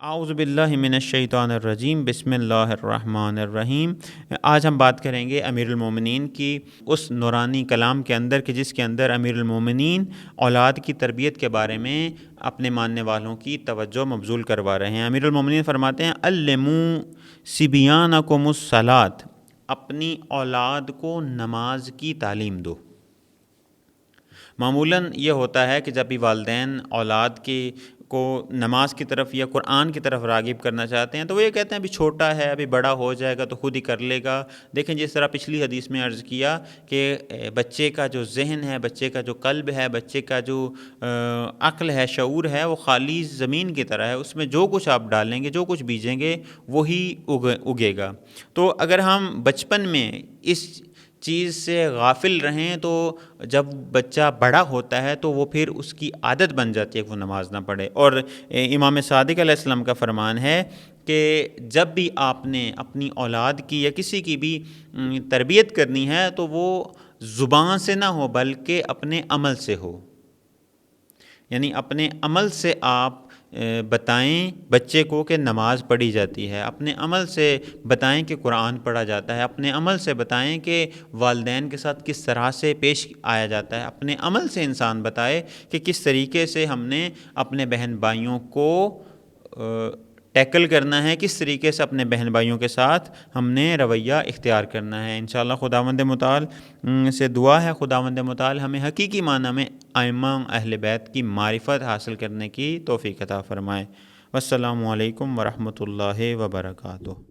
اعوذ باللہ من الشیطان الرجیم بسم اللہ الرحمن الرحیم۔ آج ہم بات کریں گے امیر المومنین کی اس نورانی کلام کے اندر کہ جس کے اندر امیر المومنین اولاد کی تربیت کے بارے میں اپنے ماننے والوں کی توجہ مبذول کروا رہے ہیں۔ امیر المومنین فرماتے ہیں علموا صبیانکم الصلاۃ، اپنی اولاد کو نماز کی تعلیم دو۔ معمولاً یہ ہوتا ہے کہ جب بھی والدین اولاد کو نماز کی طرف یا قرآن کی طرف راغب کرنا چاہتے ہیں تو وہ یہ کہتے ہیں ابھی چھوٹا ہے، ابھی بڑا ہو جائے گا تو خود ہی کر لے گا۔ دیکھیں جس طرح پچھلی حدیث میں عرض کیا کہ بچے کا جو ذہن ہے، بچے کا جو قلب ہے، بچے کا جو عقل ہے، شعور ہے، وہ خالی زمین کی طرح ہے، اس میں جو کچھ آپ ڈالیں گے، جو کچھ بیجیں گے وہی اگے گا۔ تو اگر ہم بچپن میں اس چیز سے غافل رہیں تو جب بچہ بڑا ہوتا ہے تو وہ پھر اس کی عادت بن جاتی ہے کہ وہ نماز نہ پڑھے۔ اور امام صادق علیہ السلام کا فرمان ہے کہ جب بھی آپ نے اپنی اولاد کی یا کسی کی بھی تربیت کرنی ہے تو وہ زبان سے نہ ہو بلکہ اپنے عمل سے ہو، یعنی اپنے عمل سے آپ بتائیں بچے کو کہ نماز پڑھی جاتی ہے، اپنے عمل سے بتائیں کہ قرآن پڑھا جاتا ہے، اپنے عمل سے بتائیں کہ والدین کے ساتھ کس طرح سے پیش آیا جاتا ہے، اپنے عمل سے انسان بتائے کہ کس طریقے سے ہم نے اپنے بہن بھائیوں کو ٹیکل کرنا ہے، کس طریقے سے اپنے بہن بھائیوں کے ساتھ ہم نے رویہ اختیار کرنا ہے۔ انشاءاللہ خداوند متعال سے دعا ہے خداوند متعال ہمیں حقیقی معنی میں ائمہ اہل بیت کی معرفت حاصل کرنے کی توفیق عطا فرمائے۔ والسلام علیکم ورحمۃ اللہ وبرکاتہ۔